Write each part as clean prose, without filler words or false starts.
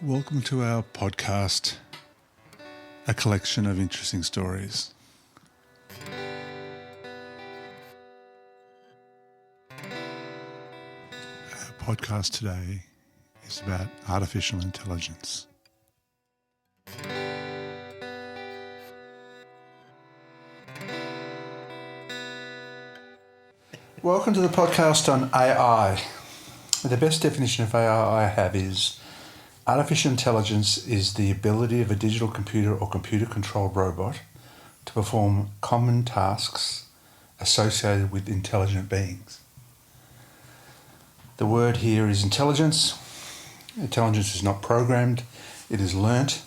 Welcome to our podcast, a collection of interesting stories. Our podcast today is about artificial intelligence. Welcome to the podcast on AI. The best definition of AI I have is artificial intelligence is the ability of a digital computer or computer-controlled robot to perform common tasks associated with intelligent beings. The word here is intelligence. Intelligence is not programmed, it is learnt.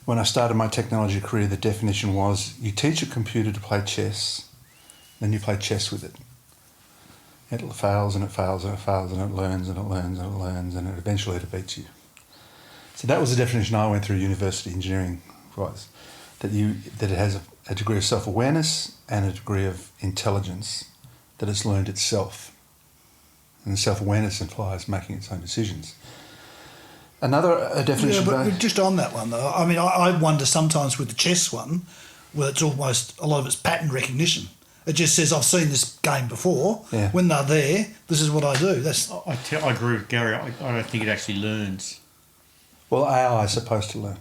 When I started my technology career, the definition was you teach a computer to play chess, then you play chess with it. It fails and it fails and it fails and it learns and it learns and it learns and eventually it beats you. So that was the definition I went through university engineering was that it has a degree of self-awareness and a degree of intelligence that it's learned itself. And self-awareness implies making its own decisions. Another definition... Yeah, but just on that one though, I mean, I wonder sometimes with the chess one, where it's almost, a lot of it's pattern recognition. It just says, I've seen this game before. Yeah. When they're there, this is what I do. I agree with Gary. I don't think it actually learns. Well, AI is supposed to learn.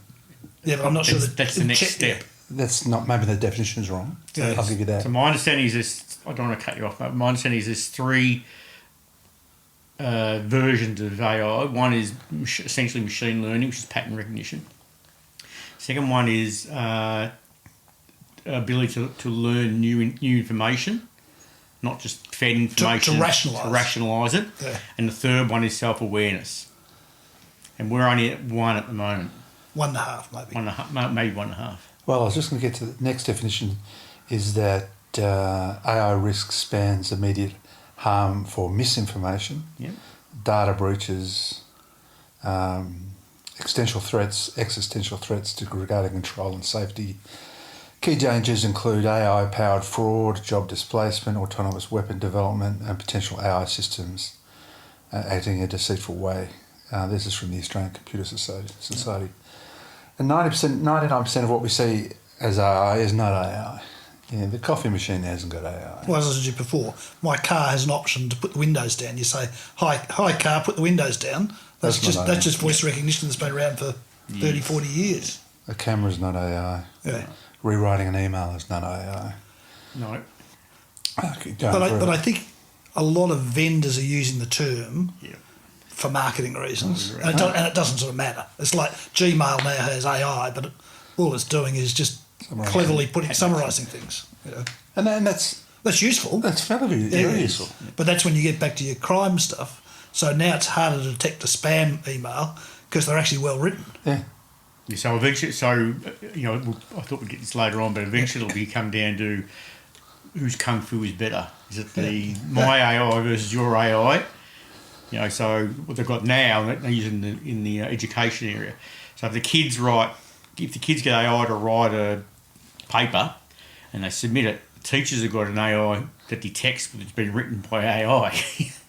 Yeah, but I'm not sure that's the next step. That's not, maybe the definition is wrong. Yeah. I'll give you that. So my understanding is this, I don't want to cut you off, but my understanding is there's three versions of AI. One is essentially machine learning, which is pattern recognition. Second one is ability to learn new information, not just fed information. To rationalise it. Yeah. And the third one is self-awareness. And we're only at one at the moment. 1.5 maybe. 1.5, maybe 1.5. Well, I was just going to get to the next definition is that AI risk spans immediate harm for misinformation, data breaches, existential threats to regarding control and safety. Key dangers include AI-powered fraud, job displacement, autonomous weapon development, and potential AI systems acting in a deceitful way. This is from the Australian Computer Society. And 99% of what we see as AI is not AI. Yeah, the coffee machine hasn't got AI. Well, as I said before, my car has an option to put the windows down. You say, hi car, put the windows down. That's just voice recognition that's been around for 30, 40 years. A camera's not AI. Yeah. Rewriting an email is not AI. No. But I think a lot of vendors are using the term for marketing reasons, and it doesn't sort of matter. It's like Gmail now has AI, but all it's doing is just cleverly summarising things. You know? And that's useful. That's very useful. But that's when you get back to your crime stuff. So now it's harder to detect a spam email because they're actually well written. Yeah. So eventually, I thought we'd get this later on, but eventually it'll come down to whose kung fu is better. Is it my AI versus your AI? So what they've got now, they're using in the education area. So if the kids get AI to write a paper and they submit it, teachers have got an AI that detects that it's been written by AI.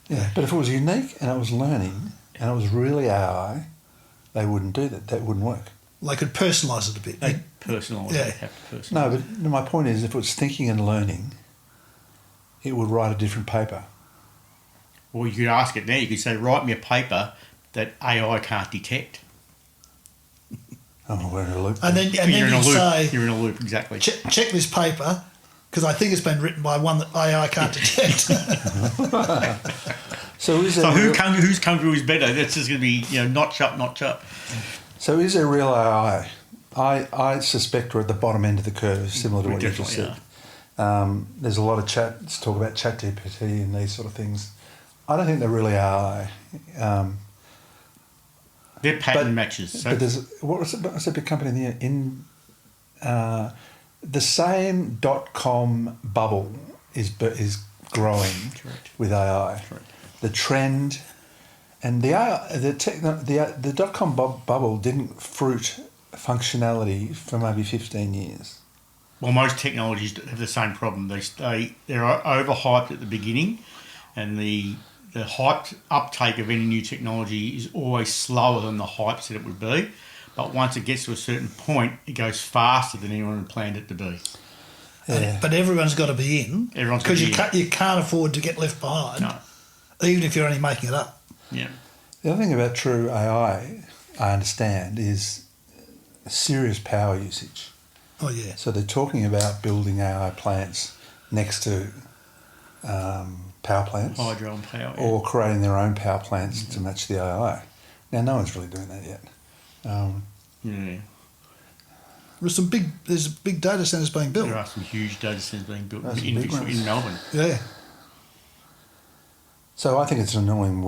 Yeah, but if it was unique and it was learning and it was really AI, they wouldn't do that. That wouldn't work. They could personalise it a bit. They personalise it. They have to personalise No, but my point is if it was thinking and learning, it would write a different paper. Well, you could ask it now. You could say, write me a paper that AI can't detect. Oh, we're in a loop. And then you say... You're in a loop, exactly. Check this paper, because I think it's been written by one that AI can't detect. Whose kung fu is better? That's just going to be, notch up, notch up. So is there real AI? I suspect we're at the bottom end of the curve, similar to what you just said. There's a lot of talk about ChatGPT and these sort of things. I don't think they're really AI. They're pattern matches. But there's what's a big company in the same .com bubble is growing with AI. Correct. The trend and the .com bubble didn't fruit functionality for maybe 15 years. Well, most technologies have the same problem. They're overhyped at the beginning, and the the hype uptake of any new technology is always slower than the hype said it would be. But once it gets to a certain point, it goes faster than anyone had planned it to be. Yeah. But everyone's got to be in. Because you can't afford to get left behind, no. Even if you're only making it up. Yeah. The other thing about true AI, I understand, is serious power usage. Oh, yeah. So they're talking about building AI plants next to power plants. Hydro and power. Yeah. Or creating their own power plants to match the AI. Now, no one's really doing that yet. Yeah. There's big data centres being built. There are some huge data centres being built in Melbourne. Yeah. So I think it's an annoying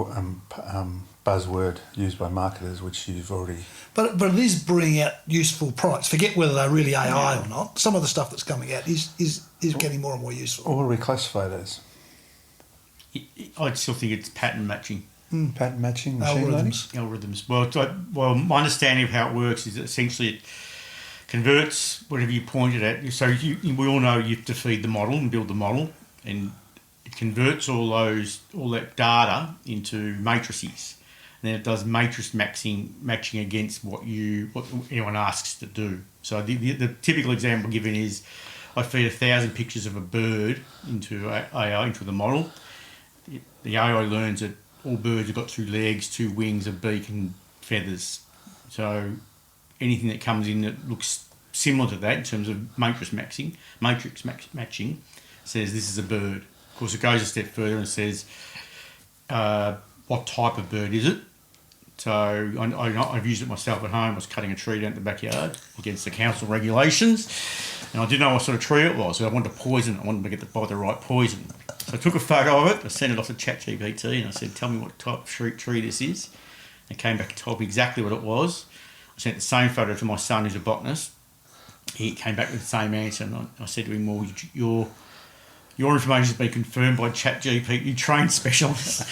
buzzword used by marketers, which you've already... But it is bringing out useful products. Forget whether they're really AI or not. Some of the stuff that's coming out is getting more and more useful. Or what do we classify it as? I still think it's pattern matching. Pattern matching, machine Algorithms. Well, my understanding of how it works is that essentially it converts whatever you pointed at. So we all know you have to feed the model and build the model, and it converts all that data into matrices. And then it does matrix matching against what anyone asks to do. So the typical example given is I feed 1,000 pictures of a bird into AI, into the model. The AI learns that all birds have got 2 legs, 2 wings, a beak and feathers. So anything that comes in that looks similar to that in terms of matrix matching says this is a bird. Of course, it goes a step further and says what type of bird is it. So I've used it myself at home. I was cutting a tree down in the backyard against the council regulations, and I didn't know what sort of tree it was, so I wanted to poison it. I wanted to get buy the right poison. So I took a photo of it, I sent it off to ChatGPT, and I said, tell me what type of tree this is. It came back and told me exactly what it was. I sent the same photo to my son, who's a botanist. He came back with the same answer, and I said to him, well, your information has been confirmed by ChatGPT. You trained specialists.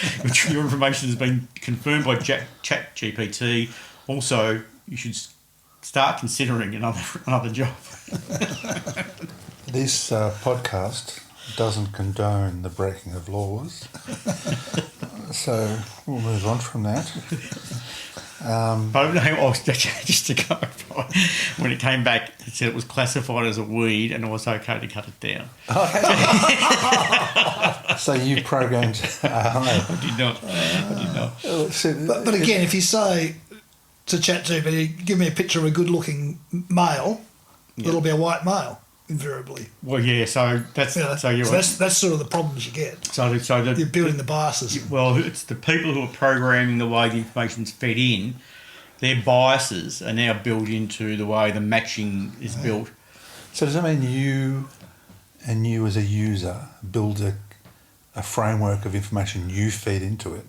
Your information has been confirmed by ChatGPT. Also, you should start considering another job. This podcast doesn't condone the breaking of laws, so we'll move on from that. But no, just to go by, when it came back, it said it was classified as a weed and it was okay to cut it down. So you programmed AI. I did not. But again, if you say to ChatGPT, give me a picture of a good-looking male, it'll be a white male, invariably. Well, yeah, so that's that's sort of the problems you get. So you're building the biases. Well, it's the people who are programming the way the information's fed in. Their biases are now built into the way the matching is built. So does that mean you as a user build a framework of information you feed into it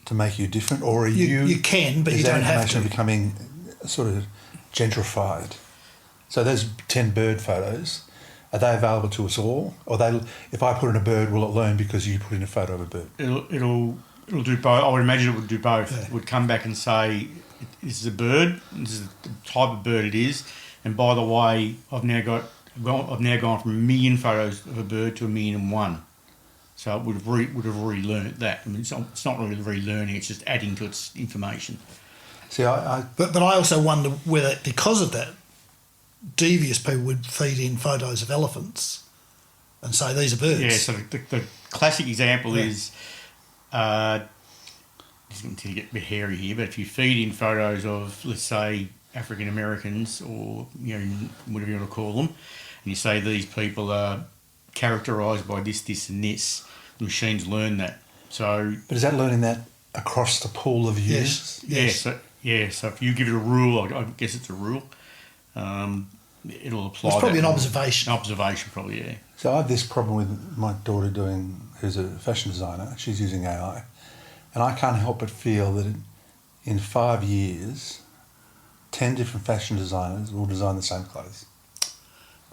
to make you different, or are you can, but you don't have to. Is that information becoming sort of gentrified? So those 10 bird photos, are they available to us all? Or if I put in a bird, will it learn because you put in a photo of a bird? It'll do both. I would imagine it would do both. Yeah. It would come back and say, this is a bird, this is the type of bird it is, and by the way, I've now gone from 1 million photos of a bird to 1,000,001. So it would have relearned that. I mean, it's not really relearning; it's just adding to its information. See, but I also wonder whether, because of that, devious people would feed in photos of elephants and say these are birds. Yeah, so the classic example is, this is going to get a bit hairy here, but if you feed in photos of, let's say, African Americans or whatever you want to call them, and you say these people are characterised by this, this, and this, the machines learn that. So, but is that learning that across the pool of users? Yes. So if you give it a rule, I guess it's a rule. It'll apply. It's probably an observation. An observation, probably, yeah. So I have this problem with my daughter who's a fashion designer. She's using AI, and I can't help but feel that in 5 years, 10 different fashion designers will design the same clothes.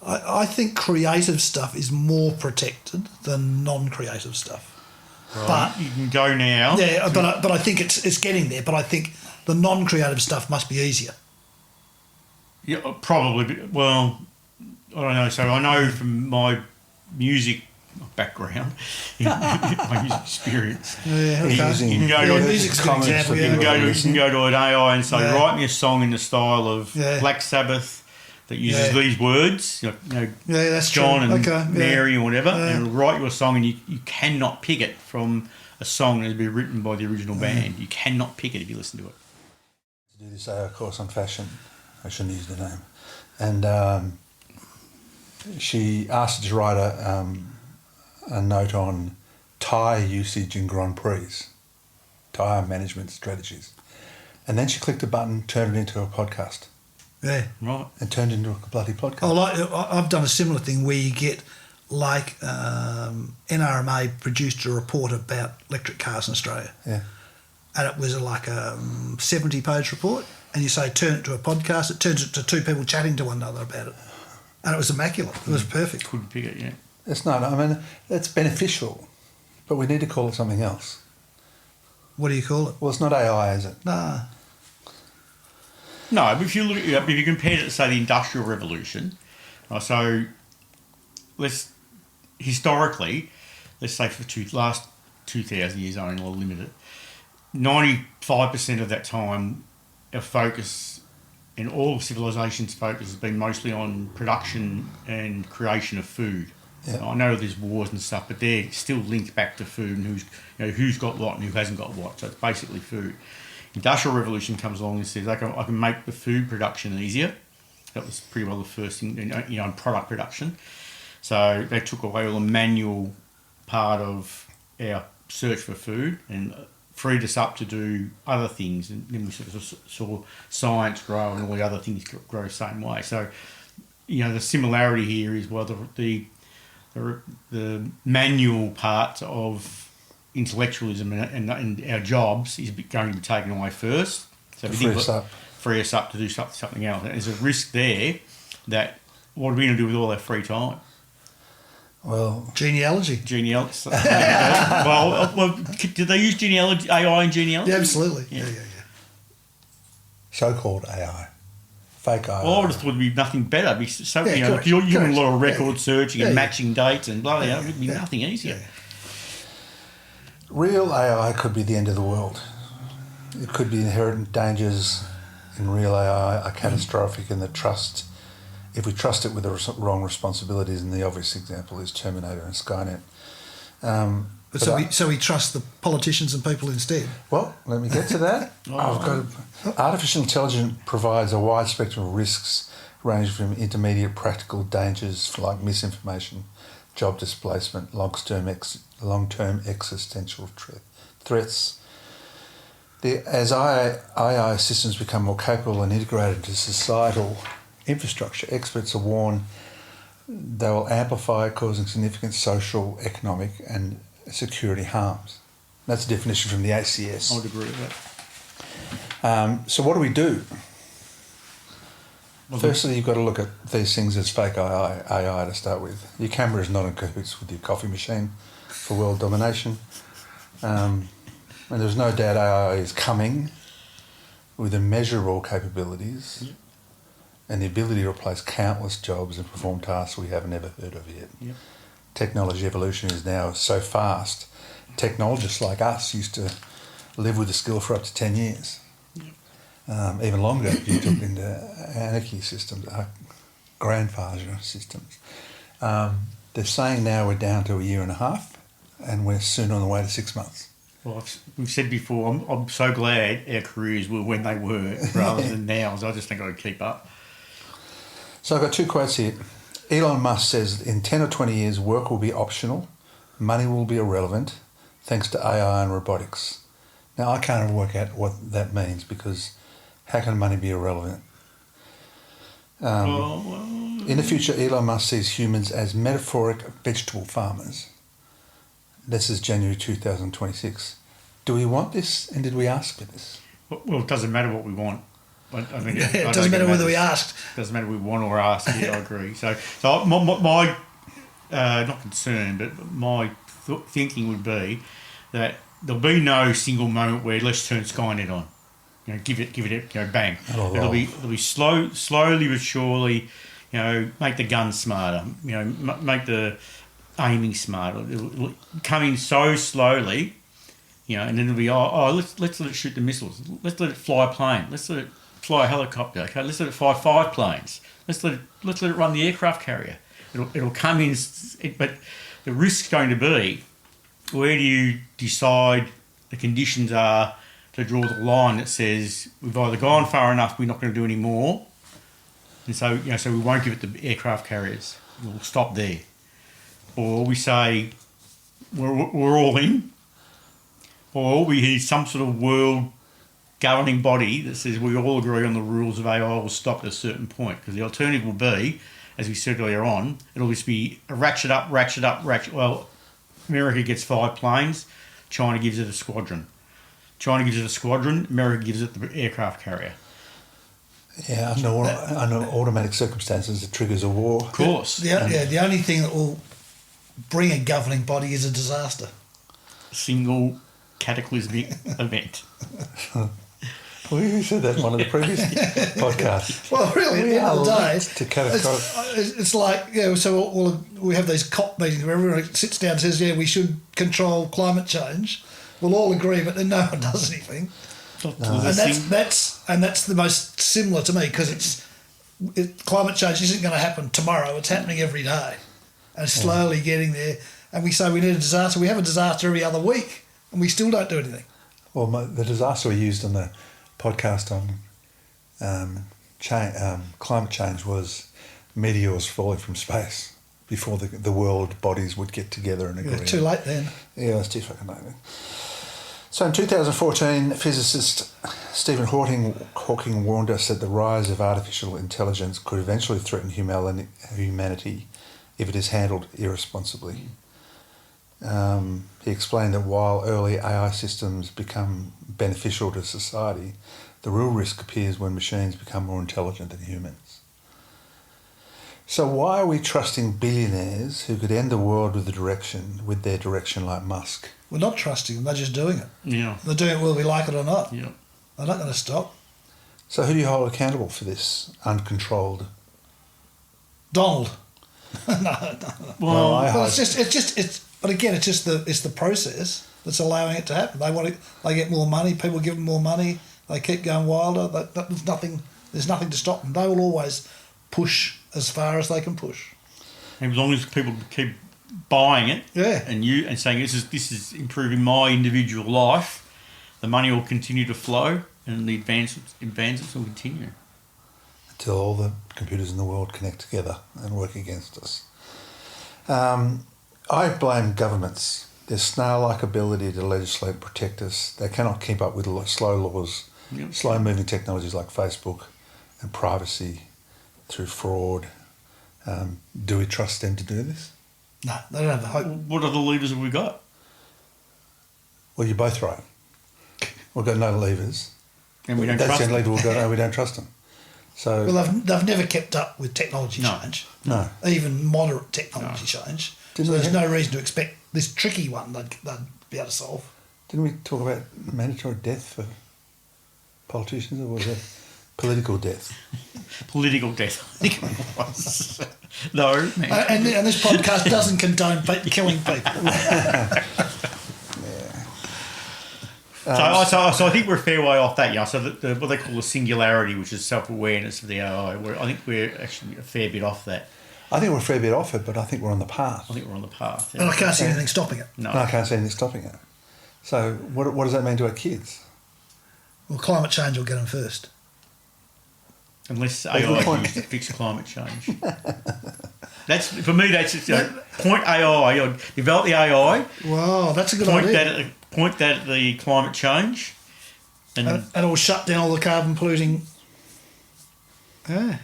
I think creative stuff is more protected than non-creative stuff. Right. But you can go now. Yeah, but I think it's getting there. But I think the non-creative stuff must be easier. Yeah, probably. Well, I don't know. So I know from my music background, my music experience. Yeah, okay. You can go to music's a good example. You can go to an AI and say, write me a song in the style of Black Sabbath that uses these words, that's John true. and Mary or whatever, and it'll write you a song, and you cannot pick it from a song that has been written by the original band. You cannot pick it if you listen to it. To do this AI course on fashion, I shouldn't use the name, and she asked us to write a note on tyre usage in Grand Prix, tyre management strategies. And then she clicked a button, turned it into a podcast. Yeah. Right. And turned it into a bloody podcast. I've done a similar thing where you get, like, NRMA produced a report about electric cars in Australia. Yeah. And it was like a 70-page report, and you say turn it to a podcast, it turns it to two people chatting to one another about it. And it was immaculate. It was perfect. Couldn't pick it, It's not. I mean, it's beneficial, but we need to call it something else. What do you call it? Well, it's not AI, is it? Nah. No, but if you compare it to, say, the Industrial Revolution, so historically, let's say for last 2,000 years only, I'll limit it, 95% of that time, our focus and all of civilization's focus has been mostly on production and creation of food. Yeah. I know there's wars and stuff, but they're still linked back to food and who's got what and who hasn't got what. So it's basically food. Industrial Revolution comes along and says I can make the food production easier. That was pretty well the first thing, in product production. So they took away all the manual part of our search for food and freed us up to do other things, and then we sort of saw science grow and all the other things grow the same way. So, the similarity here is the manual part of intellectualism and our jobs is going to be taken away first. So free us up to do something else. And there's a risk there that what are we going to do with all our free time? Well, genealogy. Well, did they use genealogy, AI in genealogy? Yeah, absolutely. Yeah. So-called AI, fake AI. Well, I would have thought it'd be nothing better. Because correct, you're doing correct. a lot of record searching and matching dates and blah blah. Yeah, It'd be nothing easier. Yeah. Real AI could be the end of the world. It could be inherent dangers in real AI are catastrophic, and if we trust it with the wrong responsibilities, and the obvious example is Terminator and Skynet. So we trust the politicians and people instead. Well, let me get to that. Artificial intelligence provides a wide spectrum of risks, ranging from intermediate practical dangers like misinformation, job displacement, long-term existential threats. As AI systems become more capable and integrated into societal infrastructure, experts are warned they will amplify, causing significant social, economic and security harms. That's a definition from the ACS. I would agree with that. So what do we do? Firstly, you've got to look at these things as fake AI to start with. Your camera is not in cahoots with your coffee machine for world domination. And there's no doubt AI is coming with immeasurable capabilities. Yep. And the ability to replace countless jobs and perform tasks we haven't ever heard of yet. Yep. Technology evolution is now so fast. Technologists like us used to live with the skill for up to 10 years. Yep. Even longer if you took into anarchy systems, grandfather systems. They're saying now we're down to a year and a half, and we're soon on the way to 6 months. Well, we've said before, I'm so glad our careers were when they were rather than now, so I just think I would keep up. So I've got two quotes here. Elon Musk says in 10 or 20 years, work will be optional, money will be irrelevant, thanks to AI and robotics. Now, I can't work out what that means, because how can money be irrelevant? In the future, Elon Musk sees humans as metaphoric vegetable farmers. This is January 2026. Do we want this, and did we ask for this? Well, it doesn't matter what we want. It doesn't matter whether we asked. It doesn't matter if we want or ask. Yeah, I agree. So my not concern, but my thinking would be that there'll be no single moment where let's turn Skynet on. Give it, bang. It'll be slowly but surely. Make the guns smarter. Make the aiming smart. It'll come in so slowly, and then it'll be, let's let it shoot the missiles. Let's let it fly a plane. Let's let it fly a helicopter. Okay, let's let it fly 5 planes. Let's let it run the aircraft carrier. It'll come in, but the risk's going to be, where do you decide the conditions are to draw the line that says we've either gone far enough, we're not going to do any more, and so so we won't give it the aircraft carriers. We'll stop there, or we say we're all in, or we need some sort of world governing body that says we all agree on the rules of AI will stop at a certain point. Because the alternative will be, as we said earlier on, it'll just be a ratchet up. Well, America gets 5 planes, China gives it a squadron. China gives it a squadron, America gives it the aircraft carrier. Yeah, under automatic circumstances, it triggers a war. Of course. The only thing that will bring a governing body is a disaster. Single cataclysmic event. We said that in one of the previous podcasts. Well, really, at the end of the day, it's like, so we have these COP meetings where everyone sits down and says, we should control climate change. We'll all agree, but then no one does anything. No. And that's the most similar to me, because climate change isn't going to happen tomorrow. It's happening every day, and slowly getting there. And we say we need a disaster. We have a disaster every other week, and we still don't do anything. Well, the disaster we used on the podcast on climate change was meteors falling from space before the world bodies would get together and agree. Yeah, too late then. Yeah, it was too fucking late then. So in 2014, physicist Stephen Hawking warned us that the rise of artificial intelligence could eventually threaten humanity if it is handled irresponsibly. He explained that while early AI systems become beneficial to society, the real risk appears when machines become more intelligent than humans. So why are we trusting billionaires who could end the world with their direction like Musk? We're not trusting them, they're just doing it. Yeah. They're doing it whether we like it or not. Yeah. They're not going to stop. So who do you hold accountable for this uncontrolled? Donald. No. Well, But again, it's the process that's allowing it to happen. They get more money. People give them more money. They keep going wilder. There's nothing to stop them. They will always push as far as they can push. And as long as people keep buying it, yeah, and saying this is improving my individual life, the money will continue to flow, and the advances will continue until all the computers in the world connect together and work against us. I blame governments. Their snail-like ability to legislate and protect us. They cannot keep up with slow laws, slow-moving technologies like Facebook and privacy through fraud. Do we trust them to do this? No, they don't have the hope. What other levers have we got? Well, you're both right. We've got no levers. And we don't That's trust the them. lever we've got, and we don't trust them. So, well, they've never kept up with technology change. No. Even moderate technology change. So there's no reason to expect this tricky one they'd be able to solve. Didn't we talk about mandatory death for politicians, or was it political death? Political death, I think it was. No, man. And this podcast doesn't condone killing people. So I think we're a fair way off that, yeah. So what they call the singularity, which is self-awareness of the AI, I think we're actually a fair bit off that. I think we're a fair bit off it, but I think we're on the path. I think we're on the path. Yeah. And I can't see anything stopping it. No, I can't see anything stopping it. So what does that mean to our kids? Well, climate change will get them first. Unless AI is used to fix climate change. That's for me. That's point AI. Develop the AI. Wow, that's a good idea. Point that at the climate change, and it will shut down all the carbon polluting. Yeah.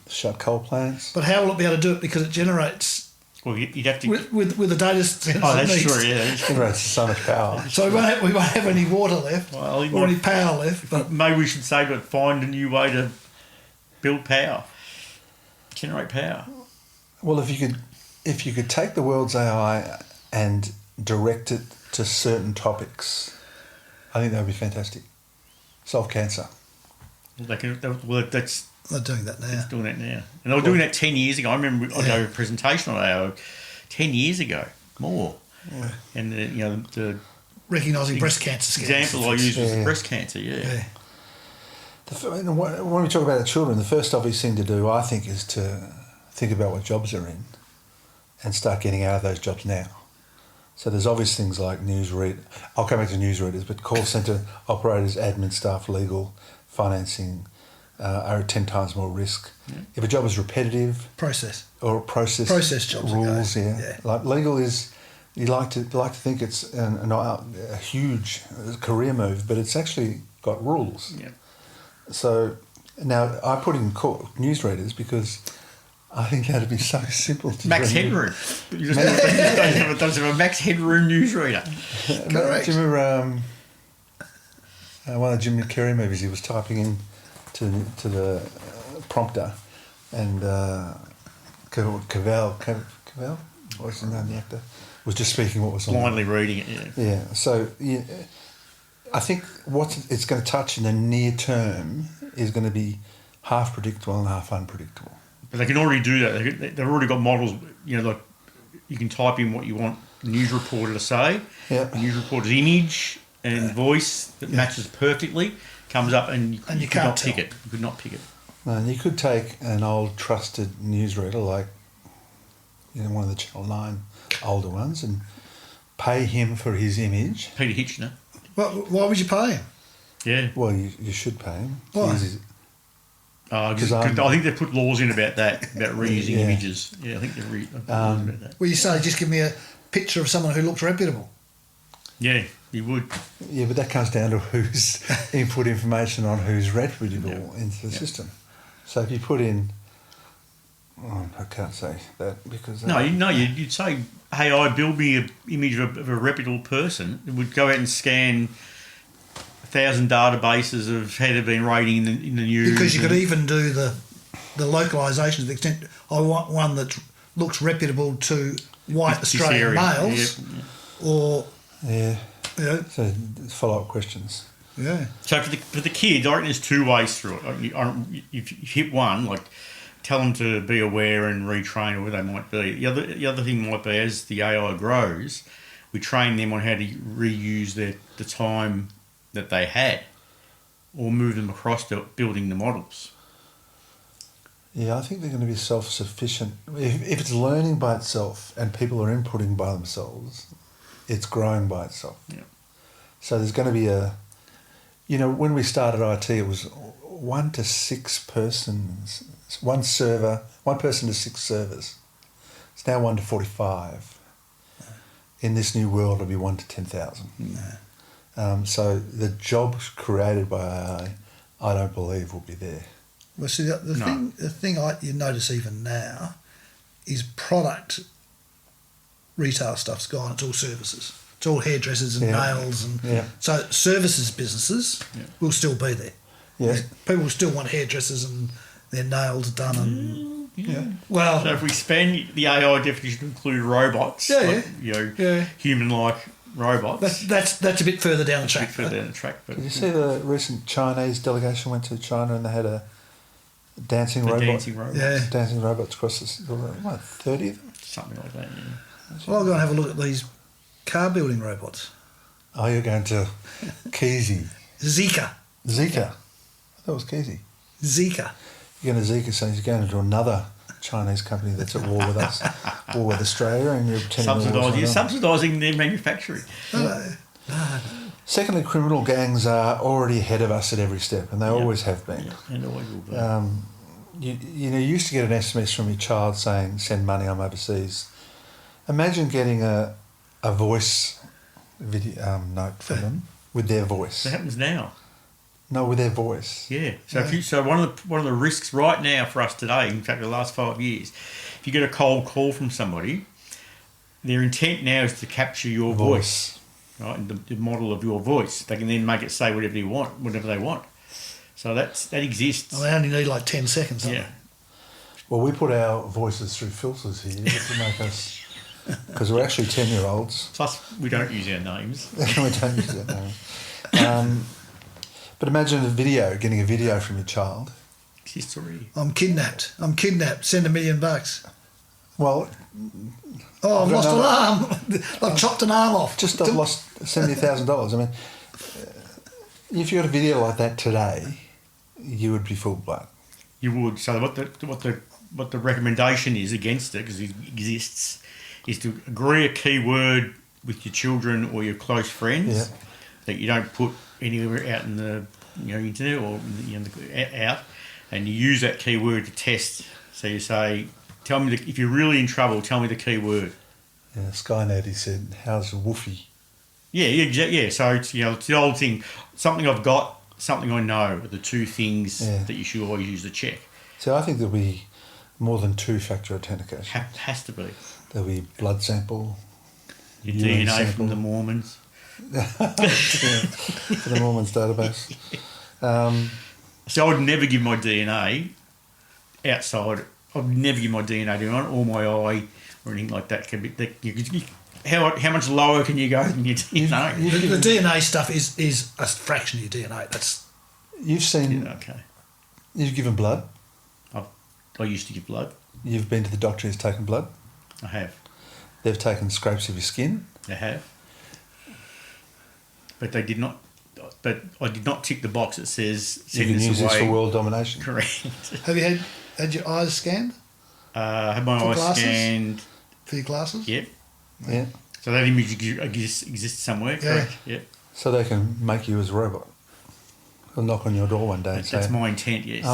Shut coal plants. But how will it be able to do it? Because it generates. Well, you'd have to with the data sensors. Oh, that's it needs. true. Yeah, it generates so much power. So we won't have any water left or any power left. But maybe we should say, but find a new way to build power, generate power. Well, if you could take the world's AI and direct it to certain topics, I think that would be fantastic. Solve cancer. They're doing that now. They're doing that now. And they were doing that 10 years ago. I remember I gave a presentation on AI 10 years ago, more. Yeah. And the Recognising breast cancer scans. example I used was Yeah. breast cancer. Yeah. When we talk about the children, the first obvious thing to do, I think, is to think about what jobs they're in and start getting out of those jobs now. So there's obvious things like I'll come back to newsreaders, but call centre operators, admin staff, legal, financing are at 10 times more risk. Yeah. If a job is repetitive Process rules, jobs. Okay. Like legal is, you like to think it's a huge career move, but it's actually got rules. Yeah. So now I put in newsreaders because I think that'd be so simple to Max do. Headroom. You just don't have a Max Headroom newsreader. Correct. Do you remember one of the Jim Carrey movies? He was typing in to the prompter, and Cavell, what's his name, the actor, was just speaking what was on. Blindly reading it, yeah. Yeah. So I think what it's going to touch in the near term is going to be half predictable and half unpredictable. But they can already do that. They've already got models, like you can type in what you want the news reporter to say. Yeah. The news reporter's image and voice that matches perfectly comes up, and you could can't not tell. pick it. You could not pick it. No, and you could take an old trusted newsreader like one of the Channel 9 older ones and pay him for his image. Peter Hitchner. Why would you pay him? Yeah. Well, you should pay him. Why? Because I think they put laws in about that, about reusing Yeah. images. Yeah, I think they've put laws about that. Well, you say, just give me a picture of someone who looks reputable. Yeah, you would. Yeah, but that comes down to who's input information on who's reputable into the system. So if you put in, I can't say that because You'd say, hey, I build me an image of a reputable person. It would go out and scan 1,000 databases of how they've been rating in the news. Because you could even do the localisation to the extent, I want one that looks reputable to white Australian males, or So follow-up questions. Yeah. So for the kids, I reckon there's two ways through it. If you hit one, like tell them to be aware and retrain or whatever they might be. The other thing might be, as the AI grows, we train them on how to reuse the time that they had, or move them across to building the models. Yeah, I think they're going to be self-sufficient. If it's learning by itself and people are inputting by themselves, it's growing by itself. Yeah. So there's going to be when we started IT, it was 1 to 6 persons, one person to 6 servers. It's now 1 to 45. In this new world, it'll be 1 to 10,000. So the jobs created by AI, I don't believe will be there. Well, see, the thing you notice even now is product retail stuff's gone. It's all services. It's all hairdressers and nails, and so services businesses will still be there. Yeah. People will still want hairdressers and their nails done. And well, So if we expand the AI definition to include robots, human-like robots, that's a bit further down the track. But Did you see the recent Chinese delegation went to China and they had a dancing robot? dancing robots, Dancing robots across the 30 of them? something like that. Yeah. Well, I'll go and have a look at these car building robots. Oh, you're going to Keezy. Zika. Zika. I thought it was Keezy. Zika. You're going to Zika, so he's going into another Chinese company that's at war with us, war with Australia, and you're pretending subsidising their manufacturing. No. Secondly, criminal gangs are already ahead of us at every step, and they always have been. Yeah, and always will be. You used to get an SMS from your child saying, "Send money, I'm overseas." Imagine getting a voice video note from them with their voice. That happens now. No, with their voice. Yeah. So one of the risks right now for us today, in fact, the last 5 years, if you get a cold call from somebody, their intent now is to capture your voice, right? And the model of your voice. They can then make it say whatever they want. So that exists. Well, they only need like 10 seconds. Yeah. Well, we put our voices through filters here to make us, because we're actually 10-year-olds. Plus, we don't use our names. We don't use that name. But imagine getting a video from your child. Exists already. I'm kidnapped. Send $1 million. Well, Oh, I've lost an arm. I've chopped an arm off. I've lost $70,000. I mean, if you had a video like that today, you would be full blood. You would. So what the recommendation is against it, because it exists, is to agree a keyword with your children or your close friends that you don't put anywhere out in the internet or out, and you use that keyword to test. So you say, "Tell me if you're really in trouble. Tell me the keyword." Yeah, Skynet, he said, "How's Woofy?" Yeah, exactly. Yeah, so it's the old thing. Something I've got, something I know, are the two things that you should always use to check. So I think there'll be more than two-factor authentication. Has to be. There'll be blood sample, Your urine DNA sample. from the Mormons. For the Mormons database. So I'd never give my DNA outside. I'd never give my DNA to anyone or my eye or anything like that. How much lower can you go than your DNA? The DNA stuff is a fraction of your DNA. You've seen. Okay. You've given blood. I used to give blood. You've been to the doctor who's taken blood. I have. They've taken scrapes of your skin. They have. But they did not. But I did not tick the box that says You send can this use away. this for world domination. Correct. Have you had your eyes scanned I had my For eyes glasses? scanned. for your glasses? Yep. Yeah. So that image exists somewhere. Correct. Yep. So they can make you as a robot. They'll knock on your door one day and That's say, my intent. Yes.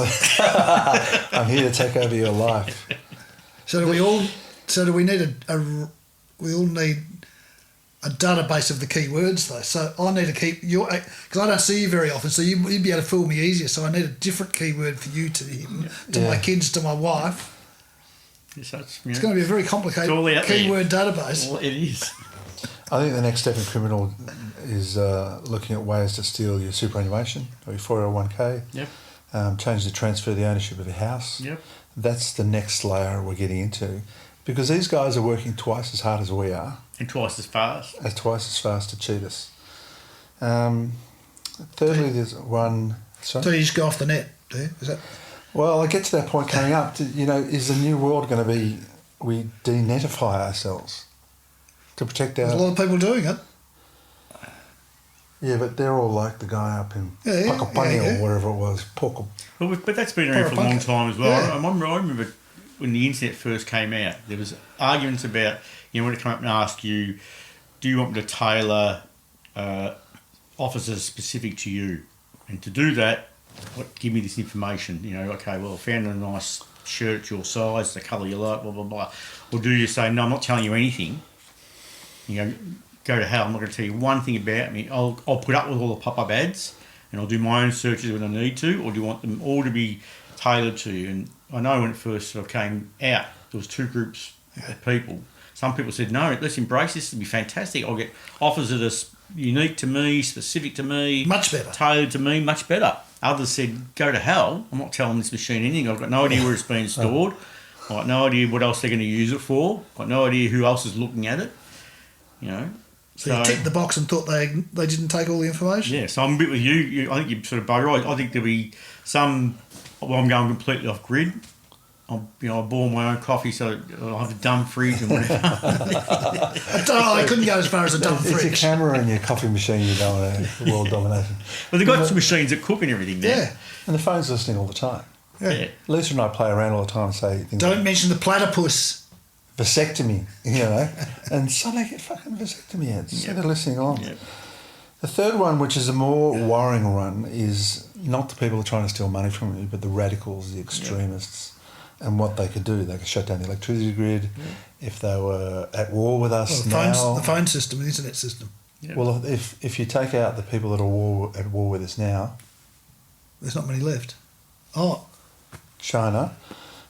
"I'm here to take over your life." So do we all? So do we need we all need a database of the keywords though. So I need to keep your, because I don't see you very often. So you'd be able to fool me easier. So I need a different keyword for you to him, to my kids, to my wife. So it's going to be a very complicated keyword database. Well, it is. I think the next step in criminal is looking at ways to steal your superannuation or your 401k. Yep. Change the transfer the ownership of your house. Yep. That's the next layer we're getting into, because these guys are working twice as hard as we are. And twice as fast. Twice as fast to cheat us. Thirdly, there's one... Sorry? So you just go off the net, do you? Is that... Well, I get to that point coming up. Is the new world going to be we denetify ourselves to protect our... There's a lot of people doing it. Yeah, but they're all like the guy up in Pakapani or wherever it was. But that's been around for a long time as well. Yeah. I remember when the internet first came out, there was arguments about, when it came up and asked you, do you want me to tailor officers specific to you? And to do that, give me this information. Okay, well, I found a nice shirt your size, the colour you like, blah, blah, blah. Or do you say, no, I'm not telling you anything. Go to hell, I'm not going to tell you one thing about me. I'll put up with all the pop-up ads and I'll do my own searches when I need to, or do you want them all to be tailored to you? And I know when it first sort of came out, there was two groups of people. Some people said, no, let's embrace this, it'll be fantastic. I'll get offers that are unique to me, specific to me. Much better. Tailored to me, much better. Others said, go to hell, I'm not telling this machine anything. I've got no idea where it's being stored. I've got no idea what else they're going to use it for. I've got no idea who else is looking at it. So you ticked the box and thought they didn't take all the information? Yeah, so I'm a bit with you. I think you're sort of both right. I think there'll be some... Well, I'm going completely off grid. I boil my own coffee, so I'll have a dumb fridge and whatever. I couldn't go as far as a dumb fridge. It's your camera and your coffee machine you don't want world domination. But they've got some machines that cook and everything now. Yeah. And the phone's listening all the time. Yeah. Lisa and I play around all the time and say things Don't like, mention the platypus. vasectomy, and so they get fucking vasectomy ads. So they're listening on. Yep. The third one, which is a more worrying one, is not the people who are trying to steal money from you, but the radicals, the extremists, and what they could do. They could shut down the electricity grid if they were at war with us The phone system, the internet system. Yep. Well, if you take out the people that are at war with us now, there's not many left. Oh, China.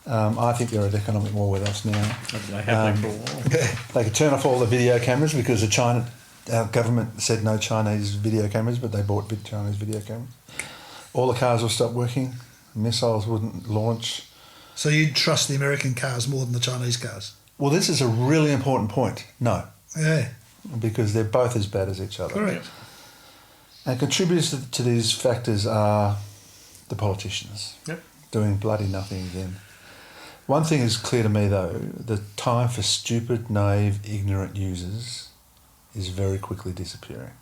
I think they're at economic war with us now. They have been for a while. They could turn off all the video cameras because our government said no Chinese video cameras, but they bought Chinese video cameras. All the cars will stop working. Missiles wouldn't launch. So you'd trust the American cars more than the Chinese cars? Well, this is a really important point. No. Yeah. Because they're both as bad as each other. Correct. And contributors to these factors are the politicians. Yep. Doing bloody nothing again. One thing is clear to me, though: the time for stupid, naive, ignorant users is very quickly disappearing.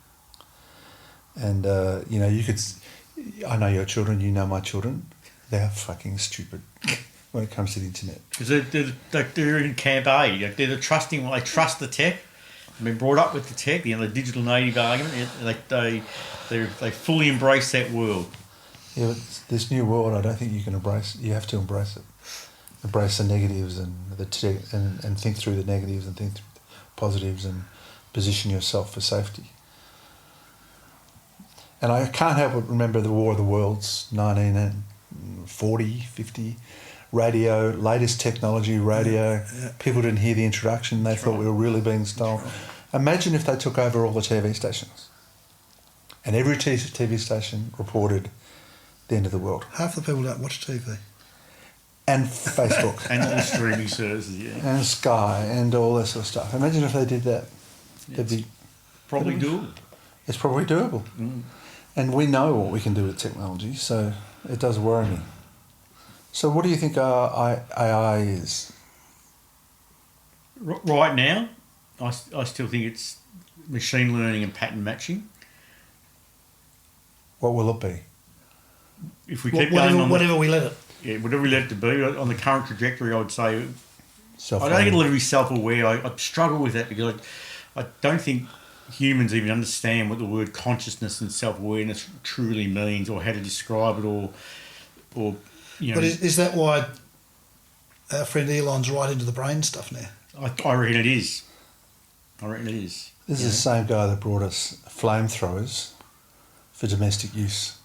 And you could. I know your children. You know my children. They're fucking stupid when it comes to the internet. Because they're in Camp A. They're the trusting. They trust the tech. They've been brought up with the tech. The digital native argument. They fully embrace that world. Yeah, but this new world, I don't think you can embrace. You have to embrace it. Embrace the negatives and and think through the negatives and think through the positives and position yourself for safety. And I can't help but remember the War of the Worlds, 1940, 50, radio, latest technology, radio. Yeah. People didn't hear the introduction. They thought we were really being stolen. Imagine if they took over all the TV stations. And every TV station reported the end of the world. Half the people don't watch TV. And Facebook. And all the streaming services, yeah. And Sky and all that sort of stuff. Imagine if they did that. Probably doable. It's probably doable. Mm. And we know what we can do with technology, so it does worry me. So what do you think AI is? Right now, I still think it's machine learning and pattern matching. What will it be? If we keep going on whatever we let it. Yeah, whatever we let it to be, on the current trajectory, I would say, I don't think it'll ever be self-aware. I struggle with that because I don't think humans even understand what the word consciousness and self-awareness truly means, or how to describe it, or But is that why our friend Elon's right into the brain stuff now? I reckon it is. This is the same guy that brought us flamethrowers for domestic use,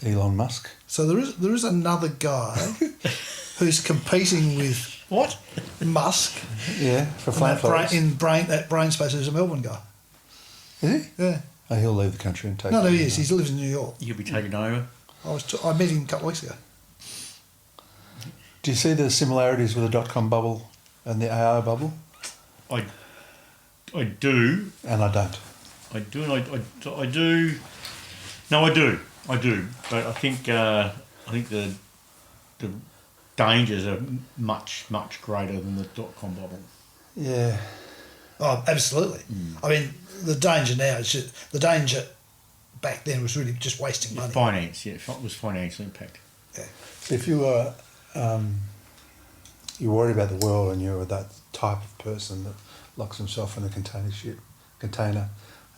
Elon Musk. So there is another guy who's competing with What? Musk. Yeah, for flamethrowers. That brain space. Who's a Melbourne guy. Is he? Yeah. Oh, he'll leave the country and take. No, he is. He lives in New York. You'll be taken over. I met him a couple of weeks ago. Do you see the similarities with the dot-com bubble and the AI bubble? I do. And I don't. I do. I do. No, I do. But I think the dangers are much greater than the dot-com bubble. Yeah. Oh, absolutely. I mean, the danger now is just, the danger back then was really just wasting money. Finance, yeah, it was financial impact. Yeah. If you were you're worried about the world and you're that type of person that locks himself in a container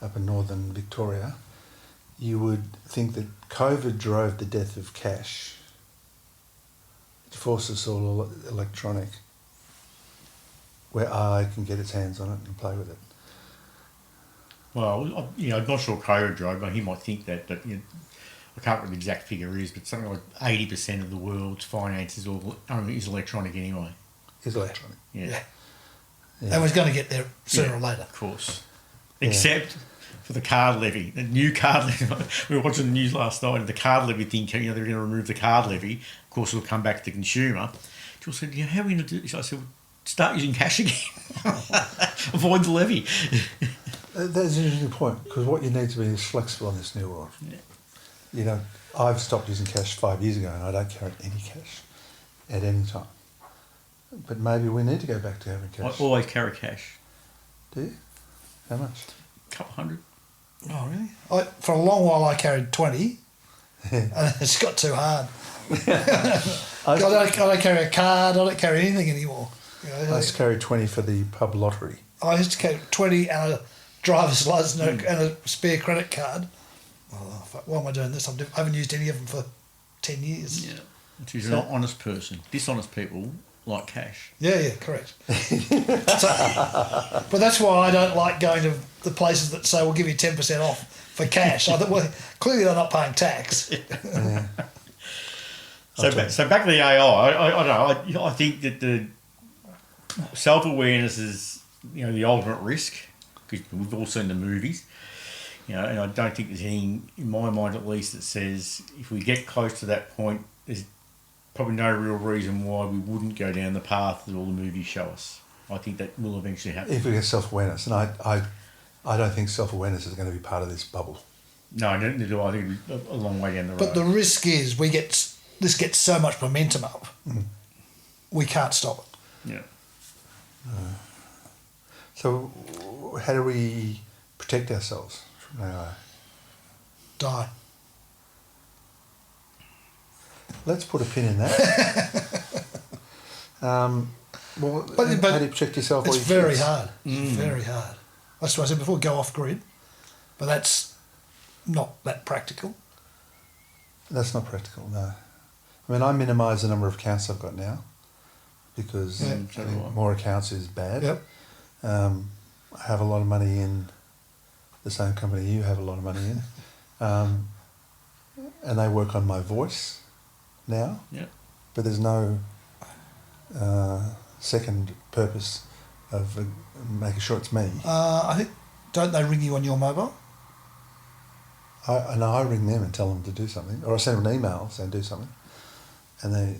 up in northern Victoria, you would think that COVID drove the death of cash. It forced us all electronic, where AI can get its hands on it and play with it. Well, I'm not sure COVID drove, but he might think that, but I can't remember the exact figure is, but something like 80% of the world's finance is electronic anyway. Is electronic. Yeah. And we're going to get there sooner or later. Of course. Except for the card levy. The new card levy. We were watching the news last night and the card levy thing, they're going to remove the card levy. Of course, it'll come back to the consumer. Jill said, how are we going to do this? I said, start using cash again. Avoid the levy. That's an interesting point, because what you need to be is flexible in this new world. Yeah. I've stopped using cash 5 years ago and I don't carry any cash at any time. But maybe we need to go back to having cash. I always carry cash. Do you? How much? A couple hundred. Oh, really? For a long while I carried 20 and it's got too hard. I don't carry a card, I don't carry anything anymore. I used to carry 20 for the pub lottery. I used to carry 20 and a driver's license and a spare credit card. Oh, fuck, why am I doing this? I haven't used any of them for 10 years. Yeah. She's an honest person. Dishonest people like cash. Yeah, correct. But that's why I don't like going to the places that say we'll give you 10% off for cash. I thought, well, clearly they're not paying tax. Yeah. So back to the AI. I don't know. I think that the self-awareness is the ultimate risk, because we've all seen the movies. And I don't think there's anything, in my mind at least, that says if we get close to that point, there's probably no real reason why we wouldn't go down the path that all the movies show us. I think that will eventually happen. If we get self-awareness, and I don't think self-awareness is going to be part of this bubble. No, neither do I. I think it'll be a long way down the road. But the risk is this gets so much momentum up we can't stop it. Yeah. So how do we protect ourselves from AI? Die. Let's put a pin in that. Well, But how do you protect yourself? It's or your very kids? hard. It's very hard. That's what I said before, go off grid. But that's not that practical. That's not practical, no. I mean, I minimise the number of accounts I've got now because I think more accounts is bad. Yep. I have a lot of money in the same company you have a lot of money in. And they work on my voice now. Yeah. But there's no second purpose of making sure it's me. I think, don't they ring you on your mobile? I ring them and tell them to do something, or I send them an email saying do something, and they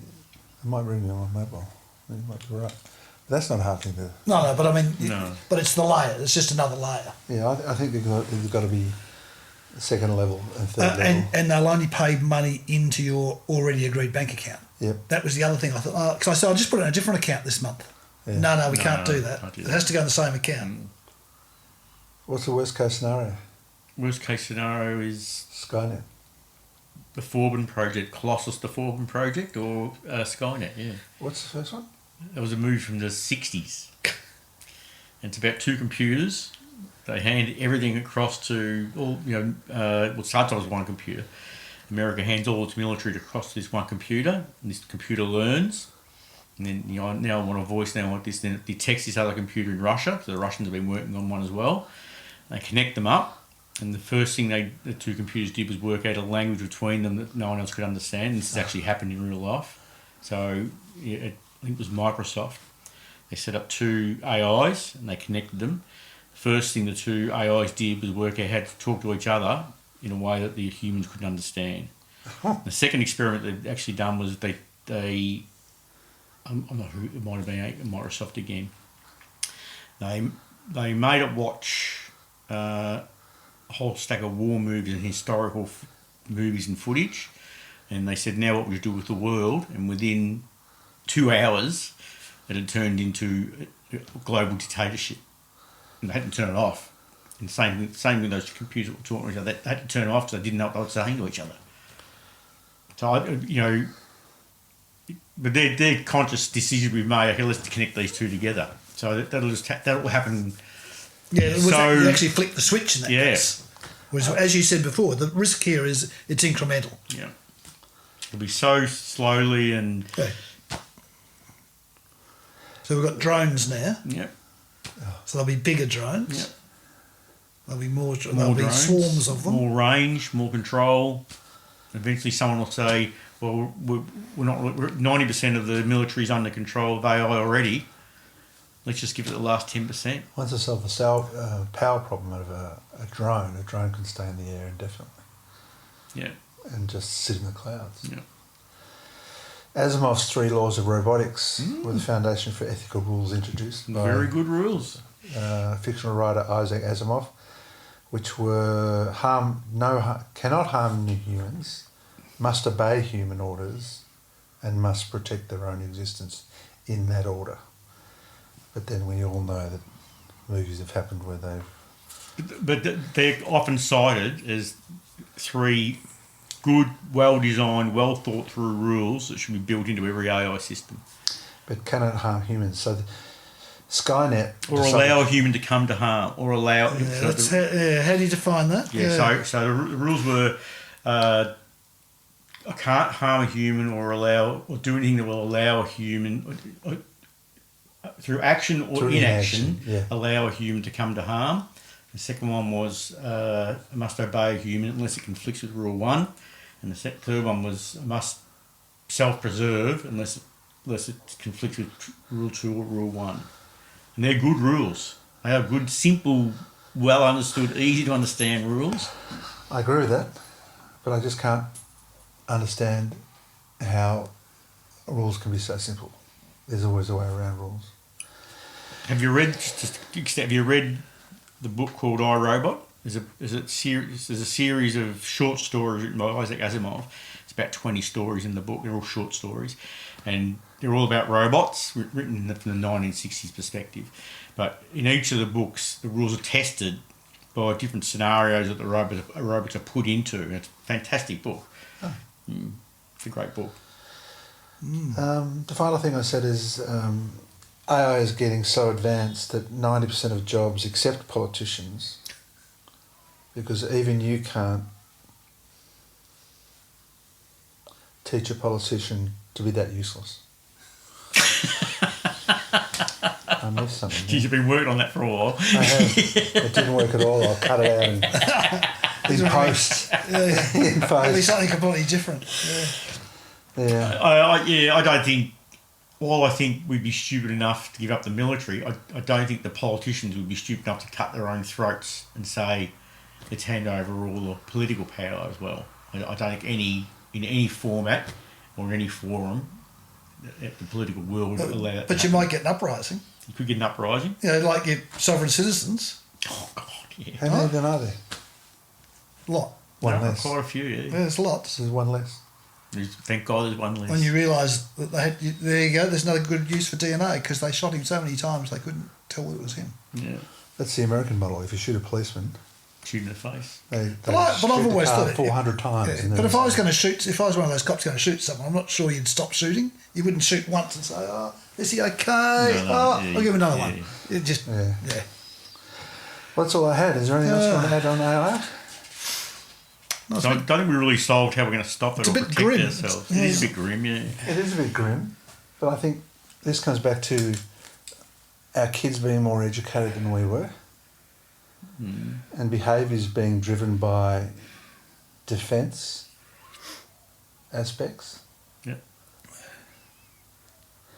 might ring me on my mobile. They might be right. But that's not a hard thing to. No, but I mean, No. but it's the layer. It's just another layer. Yeah, I think there's got to be a second level and third level. And they'll only pay money into your already agreed bank account. Yep. That was the other thing I thought. Because I said I'll just put it in a different account this month. Yeah. No, we can't do that. Can't do It that. has to go in the same account. What's the worst case scenario? Worst case scenario is Skynet. the Forbin project, Colossus, the Forbin project, or Skynet. Yeah, What's the first one? it was a movie from the '60s. And it's about two computers. They hand everything across to all. Well, starts off as one computer. America hands all its military across to this one computer, and this computer learns. And then now I want a voice, now I want this. Then it detects this other computer in Russia. So the Russians have been working on one as well. They connect them up. And the first thing the two computers did was work out a language between them that no one else could understand. This has actually happened in real life. So I think it was Microsoft. They set up two AIs and they connected them. First thing the two AIs did was work out how to talk to each other in a way that the humans couldn't understand. The second experiment they've actually done was I'm not who, it might have been Microsoft again. They made it watch a whole stack of war movies and historical movies and footage, and they said, now what would you do with the world? And within 2 hours it had turned into a global dictatorship, and they had to turn it off. And same with those computers were talking to each other, they had to turn it off because they didn't know what they were saying to each other. So but their conscious decision we've made, okay, let's connect these two together. So that'll happen. Yeah, So- you actually flick the switch in that Yeah. case. Whereas, as you said before, the risk here is it's incremental. Yeah. It'll be so slowly and Okay. So we've got drones now. yeah. So there'll be bigger drones. Yeah. There'll be more. More There'll be drones, swarms of them. more range, more control. Eventually, someone will say, "Well, we're not. 90% of the military's under control of AI already. Let's just give it the last 10%." Once I solve the power problem of a drone can stay in the air indefinitely Yeah. and just sit in the clouds. Yeah. Asimov's 3 laws of robotics were the foundation for ethical rules introduced by Very good rules. fictional writer Isaac Asimov, which were cannot harm new humans, must obey human orders, and must protect their own existence in that order. But then we all know that movies have happened where they've... But they're often cited as 3 good, well-designed, well-thought-through rules that should be built into every AI system. But cannot harm humans. So Skynet... Or allow a human to come to harm. Or allow... How do you define that? Yeah, so the rules were... I can't harm a human or do anything that will allow a human... through action or inaction, allow a human to come to harm. The second one was must obey a human unless it conflicts with Rule 1. And the third one was must self-preserve unless it conflicts with Rule 2 or Rule 1. And they're good rules. They are good, simple, well-understood, easy-to-understand rules. I agree with that, but I just can't understand how rules can be so simple. There's always a way around rules. Have you read the book called I, Robot? There's a series of short stories written by Isaac Asimov. It's about 20 stories in the book. They're all short stories, and they're all about robots, written from the 1960s perspective. But in each of the books, the rules are tested by different scenarios that the robots are put into. And it's a fantastic book. Oh. It's a great book. The final thing I said is AI is getting so advanced that 90% of jobs, except politicians, because even you can't teach a politician to be that useless. I missed something. Geez, you've been working on that for a while. I have. It didn't work at all. I'll cut it out in post. In post. It'll be something completely different. Yeah. I don't think. While I think we'd be stupid enough to give up the military, I don't think the politicians would be stupid enough to cut their own throats and say, let's hand over all the political power as well. I don't think in any format or any forum, the political world would allow that. But you might get an uprising. You could get an uprising. Like your sovereign citizens. Oh, God, yeah. How many of them are there? Lot. One No, less. quite a few, yeah. There's lots. There's one less. Thank God there's one less. When you realise that there you go, there's another good use for DNA because they shot him so many times they couldn't tell it was him. Yeah. That's the American model. If you shoot a policeman, Shoot in the face. they But I've shoot always the car thought 400 times. Yeah, and then but if I was one of those cops going to shoot someone, I'm not sure you'd stop shooting. You wouldn't shoot once and say, "Oh, is he okay? I'll give him another one." It just Well, that's all I had. Is there anything else you want to add on AI? So I don't think we really solved how we're going to stop it or a bit protect grim. ourselves. Yeah. It is a bit grim, yeah. It is a bit grim, but I think this comes back to our kids being more educated than we were, and behaviours being driven by defence aspects, Yeah.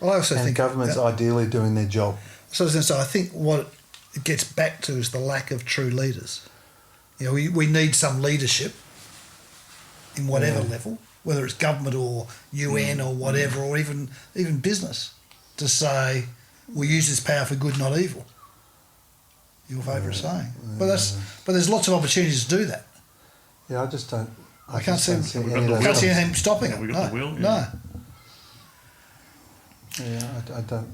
Well, I also and think governments ideally doing their job. So I think what it gets back to is the lack of true leaders. You know, we need some leadership in whatever level, whether it's government or UN or whatever, or even business, to say we use this power for good, not evil. Your favourite saying, but there's lots of opportunities to do that. Yeah, I just don't. I can't see any anything stopping it. We got the will. No. Yeah, I don't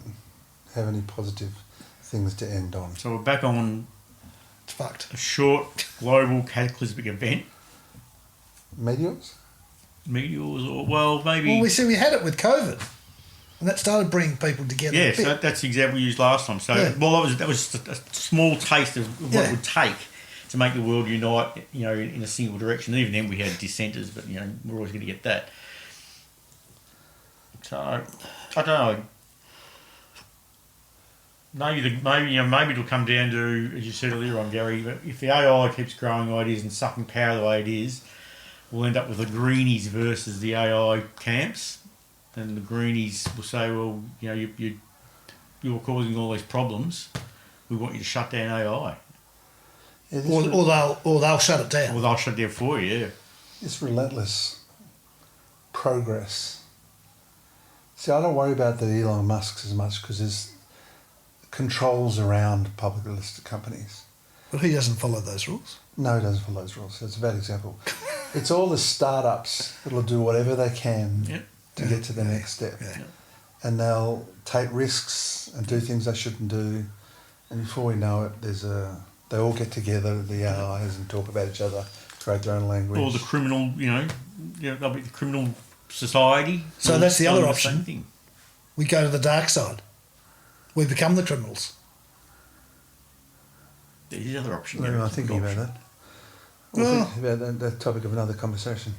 have any positive things to end on. So we're back on It's fucked. a short global cataclysmic event. Meteors? Meteors, or maybe. Well, we had it with COVID, and that started bringing people together. Yes, that's the example we used last time. So, that was just a small taste of what it would take to make the world unite, in a single direction. Even then, we had dissenters, but we're always going to get that. So, I don't know. Maybe it'll come down to, as you said earlier on, Gary, if the AI keeps growing like it is and sucking power the way it is, we'll end up with the greenies versus the AI camps. And the greenies will say, well, you're causing all these problems. We want you to shut down AI. Yeah, Or they'll shut it down. Or they'll shut it down for you, yeah. This relentless progress. See, I don't worry about the Elon Musks as much because there's controls around publicly listed companies. But he doesn't follow those rules. No, he doesn't follow those rules. It's a bad example. It's all the startups that'll do whatever they can to get to the next step. Yeah. And they'll take risks and do things they shouldn't do. And before we know it, they all get together, the AIs, and talk about each other, create their own language. Or the criminal, they'll be the criminal society. So that's the other same option. thing. We go to the dark side. We become the criminals. There's the other option. I'm thinking about that. We'll think about that topic of another conversation.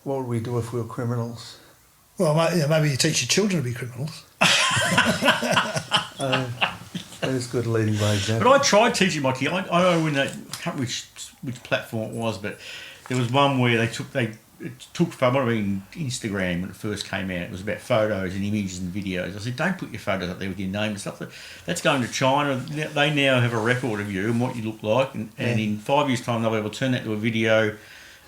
What would we do if we were criminals? Well, maybe you teach your children to be criminals. That is good leading by example. But I tried teaching my kid. I know when I can't remember which platform it was, but there was one where it took might have been Instagram when it first came out. It was about photos and images and videos. I said, don't put your photos up there with your name and stuff. That's going to China. They now have a record of you and what you look like, and in 5 years' time they'll be able to turn that to a video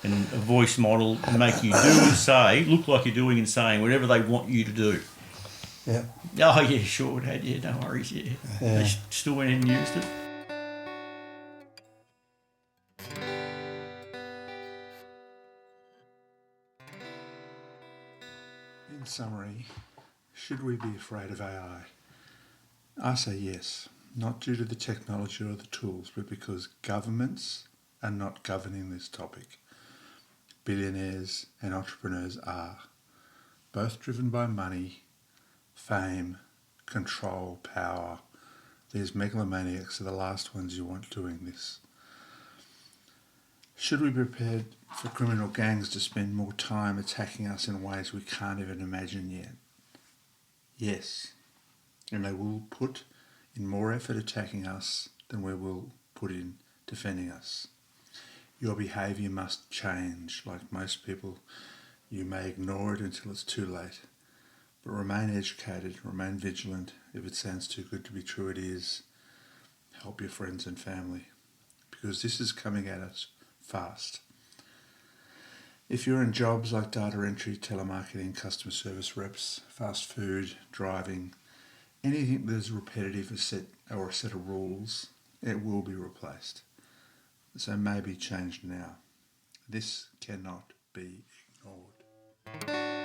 and a voice model and make you do and say, look like you're doing and saying whatever they want you to do. Yeah. Oh yeah, sure it had. Yeah, no worries. Yeah. They still went in and used it. In summary, Should we be afraid of AI? I say yes, not due to the technology or the tools, but because governments are not governing this topic. Billionaires and entrepreneurs are, both driven by money, fame, control, power. These megalomaniacs are the last ones you want doing this. Should we be prepared for criminal gangs to spend more time attacking us in ways we can't even imagine yet? Yes, and they will put in more effort attacking us than we will put in defending us. Your behaviour must change. Like most people, you may ignore it until it's too late. But remain educated, remain vigilant. If it sounds too good to be true, it is. Help your friends and family, because this is coming at us fast. If you're in jobs like data entry, telemarketing, customer service reps, fast food, driving, anything that is repetitive or a set of rules, it will be replaced. So maybe change now. This cannot be ignored.